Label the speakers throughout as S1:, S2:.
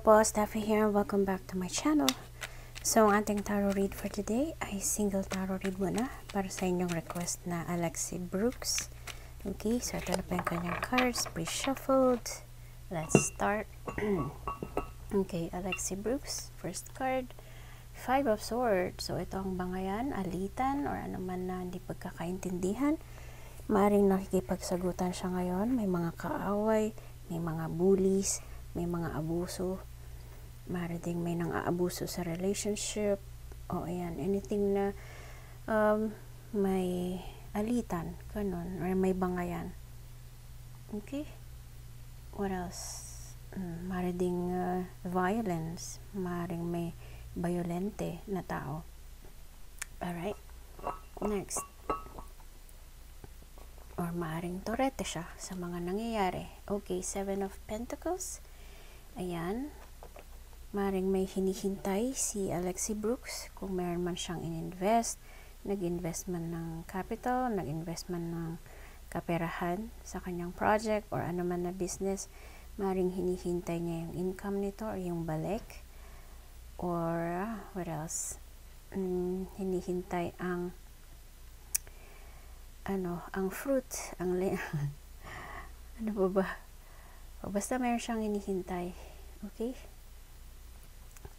S1: po, Steffi here. Welcome back to my channel. So, ang ating tarot read for today ay single tarot read muna para sa inyong request na Alexi Brooks. Okay, so ito na po yung kanyang cards, pre-shuffled. Let's start. Okay, Alexi Brooks, first card, 5 of Swords. So, ito ang bangayan, alitan, or ano man na hindi pagkakaintindihan. Maaring nakikipagsagutan siya ngayon. May mga kaaway, may mga bullies, may mga abuso. Maaari ding may nang aabuso sa relationship. O ayan, anything na may alitan, ganun, or may bangayan. Okay? What else? Maaari ding violence. Maaring may violente na tao. Alright? Next. Or maaring torete siya sa mga nangyayari. Okay, 7 of Pentacles. Ayan. Maring may hinihintay si Alexi Brooks kung meron man siyang in-invest, nag-invest man ng capital, nag-invest man ng kaperahan sa kanyang project or ano man na business, maring hinihintay niya yung income nito or yung balik. Or, what else? Hinihintay ang ang fruit, ano ba? O, basta meron siyang hinihintay. Okay?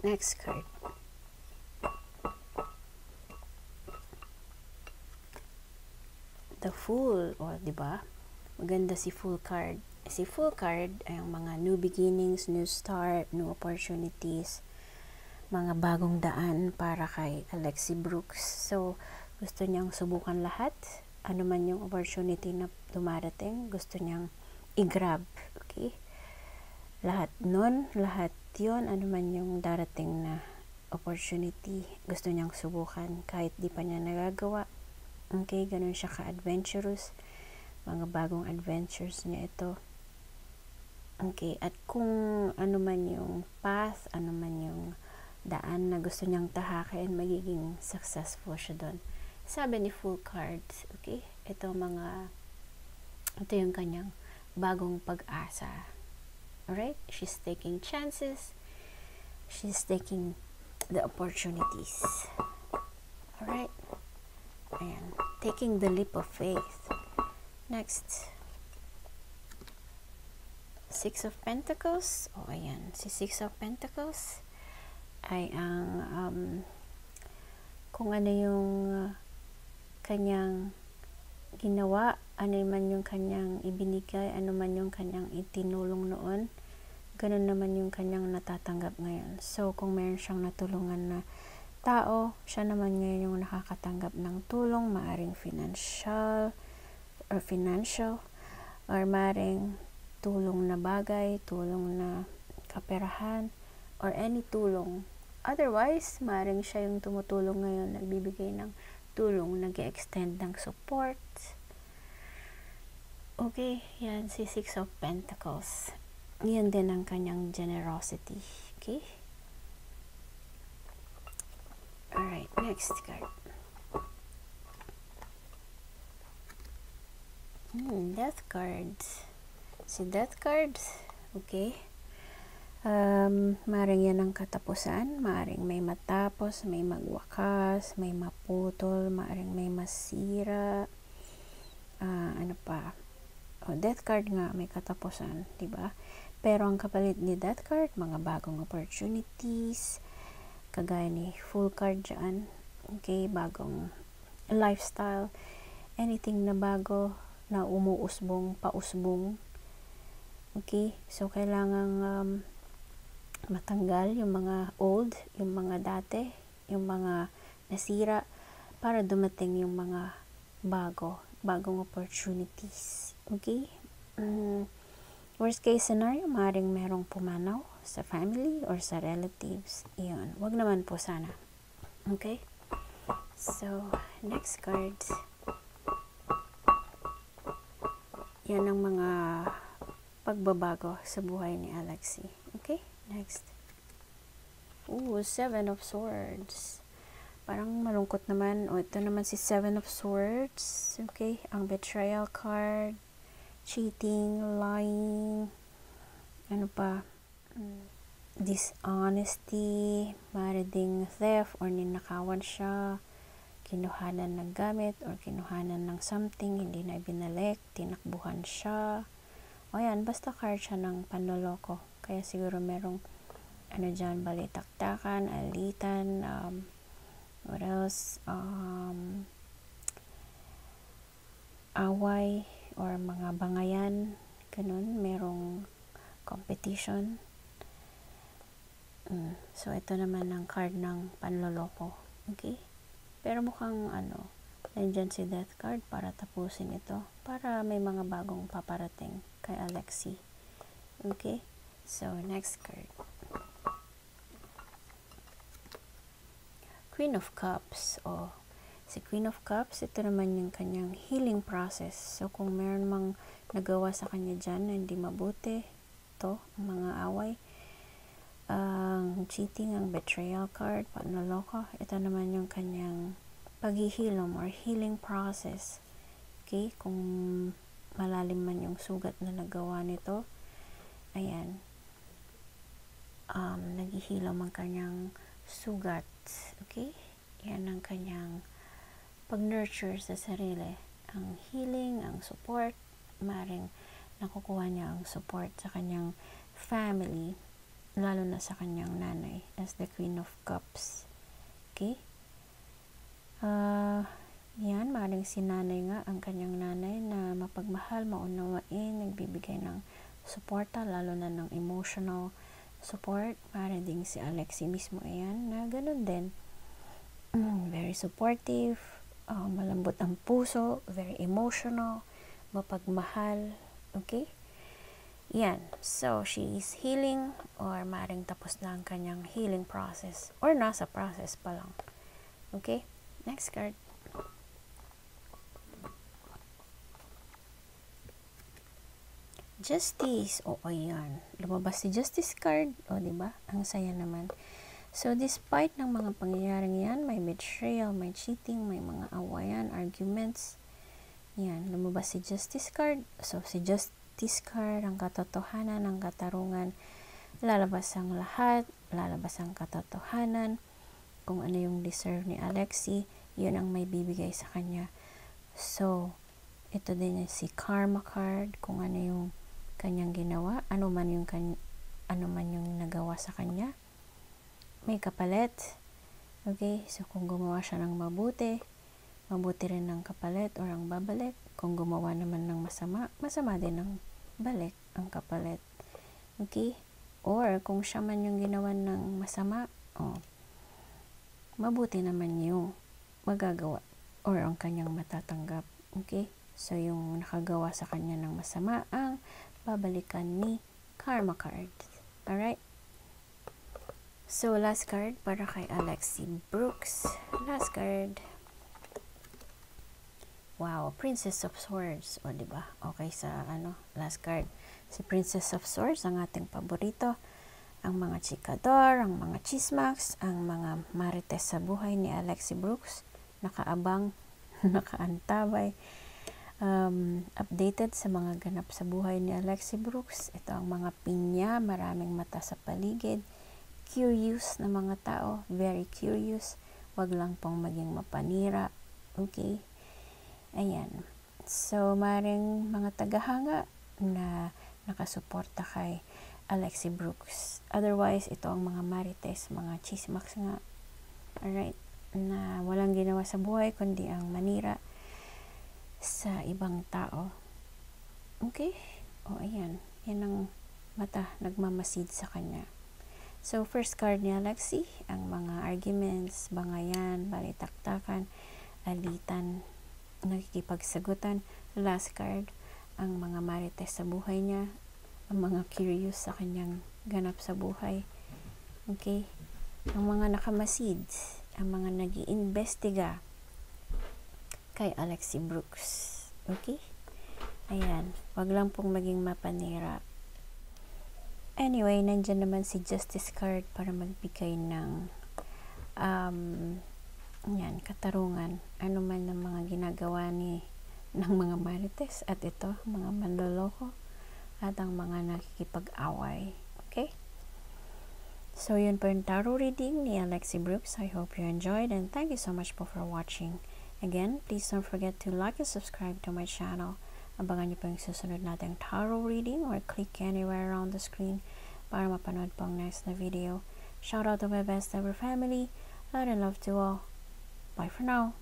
S1: Next card. The Fool, o, diba? Maganda si Fool card. Si Fool card ay ang mga new beginnings, new start, new opportunities, mga bagong daan para kay Alexi Brooks. So, gusto niyang subukan lahat. Ano man yung opportunity na dumarating, gusto niyang i-grab. Okay? Lahat nun, lahat yun, ano man yung darating na opportunity, gusto niyang subukan kahit di pa niya nagagawa. Okay, ganun siya ka-adventurous. Mga bagong adventures niya ito. Okay, at kung ano man yung path, ano man yung daan na gusto niyang tahakin, magiging successful siya doon. Sabi ni Full Cards, okay, ito yung kanyang bagong pag-asa. Alright? She's taking chances. She's taking the opportunities. Alright? Ayan. Taking the leap of faith. Next. 6 of Pentacles. O, ayan. Si 6 of Pentacles ay ang kung ano yung kanyang ginawa, ano man yung kanyang ibinigay, ano man yung kanyang itinulong noon, ganun naman yung kanyang natatanggap ngayon. So, kung meron siyang natulungan na tao, siya naman ngayon yung nakakatanggap ng tulong, maaring financial, or maaring tulong na bagay, tulong na kaperahan, or any tulong. Otherwise, maaring siya yung tumutulong ngayon, nagbibigay ng tulong, nag-extend ng support. Okay, yan si 6 of Pentacles. Yan din ang kanyang generosity. Okay? Alright, next card. Death cards. Si Death cards, okay. Maring yan ang katapusan. Maring may matapos, may magwakas, may maputol, maring may masira. Ano pa? Death card nga, may katapusan, diba? Pero ang kapalit ni Death card, mga bagong opportunities, kagaya ni Full card dyan, okay, bagong lifestyle, anything na bago, na umuusbong, pausbong, okay, so kailangang matanggal yung mga old, yung mga dati, yung mga nasira, para dumating yung mga bagong opportunities. Okay? Worst case scenario, maaaring merong pumanaw sa family or sa relatives. Iyon. Wag naman po sana. Okay? So, next card. Yan ang mga pagbabago sa buhay ni Alexi. Okay? Next. 7 of Swords. Parang malungkot naman. Ito naman si 7 of Swords. Okay? Ang betrayal card. Cheating, lying. Ano pa? dishonesty, maaari ding theft or ninakawan siya, kinuhanan ng gamit or kinuhanan ng something, hindi na ibinalik, tinakbuhan siya. O yan, basta card siya ng panloloko. Kaya siguro merong dyan, balitaktakan, alitan, what else, away or mga bangayan, ganun, merong competition. So ito naman ang card ng panloloko. Okay? Pero mukhang nandyan si Death card para tapusin ito, para may mga bagong paparating kay Alexi. Okay? So next card, Queen of Cups. Si Queen of Cups, ito naman yung kanyang healing process. So kung meron mang nagawa sa kanya dyan na hindi mabuti, ito, mga away, ang cheating, ang betrayal card, panloloko, ito naman yung kanyang paghihilom or healing process. Okay? Kung malalim man yung sugat na nagawa nito, ayan, naghihilom ang kanyang sugat. Okay? Yan ang kanyang pag-nurture sa sarili. Ang healing, ang support, maring nakukuha niya ang support sa kanyang family, lalo na sa kanyang nanay as the Queen of Cups. Okay? Yan, maring si nanay nga, ang kanyang nanay na mapagmahal, maunawain, nagbibigay ng suporta, lalo na ng emotional support. Maring ding si Alexi mismo, ayan, na ganun din. Very supportive, malambot ang puso, very emotional, mapagmahal. Okay? Yan. So, she is healing or maring tapos na ang kanyang healing process or nasa process pa lang. Okay? Next card. Justice. Ayan. Lumabas si Justice card. Diba? Ang saya naman. So, despite ng mga pangyayaring yan, may betrayal, may cheating, may mga awayan, arguments. Yan. Lumabas si Justice card. So, si Justice card, ang katotohanan, ang katarungan. Lalabas ang lahat. Lalabas ang katotohanan. Kung ano yung deserve ni Alexi, yun ang may bibigay sa kanya. So, ito din yung si Karma card. Kung ano yung kanyang ginawa, ano man yung nagawa sa kanya, may kapalit. Okay, so kung gumawa siya ng mabuti rin ng kapalit or ang babalik. Kung gumawa naman ng masama, masama din ang balik, ang kapalit. Okay, or kung siya man yung ginawa ng masama, mabuti naman yung magagawa or ang kanyang matatanggap. Okay, so yung nakagawa sa kanya ng masama ang babalikan ni Karma card. Alright? So, last card para kay Alexi Brooks. Last card. Wow, Princess of Swords. Diba? Okay, sa last card. Si Princess of Swords, ang ating paborito. Ang mga chikador, ang mga chismax, ang mga marites sa buhay ni Alexi Brooks. Nakaabang, nakaantabay. Updated sa mga ganap sa buhay ni Alexi Brooks. Ito ang mga pinya, maraming mata sa paligid. Curious na mga tao, very curious. Wag lang pong maging mapanira. Okay? Ayan. So, maring mga tagahanga na nakasuporta kay Alexi Brooks. Otherwise, ito ang mga marites, mga chismax nga. Alright? Na walang ginawa sa buhay, kundi ang manira sa ibang tao. Okay? Ayan. Yan ang mata nagmamasid sa kanya. So, first card ni Alexi, ang mga arguments, bangayan, balitaktakan, alitan, nakikipagsagutan. Last card, ang mga marites sa buhay niya, ang mga curious sa kanyang ganap sa buhay. Okay? Ang mga nakamasid, ang mga nag-iimbestiga kay Alexi Brooks. Okay? Ayan. Wag lang pong maging mapanira. Anyway, nandyan naman si Justice card para magbigay ng katarungan. Ano man ang mga ginagawa ng mga marites at ito, mga manloloko at ang mga nakikipag-away. Okay? So, yun po yung tarot reading ni Alexi Brooks. I hope you enjoyed and thank you so much po for watching. Again, please don't forget to like and subscribe to my channel. Abangan niyo po yung susunod nating tarot reading or click anywhere around the screen para mapanood po ang next na video. Shout out to my best ever family. Light and love to all. Bye for now.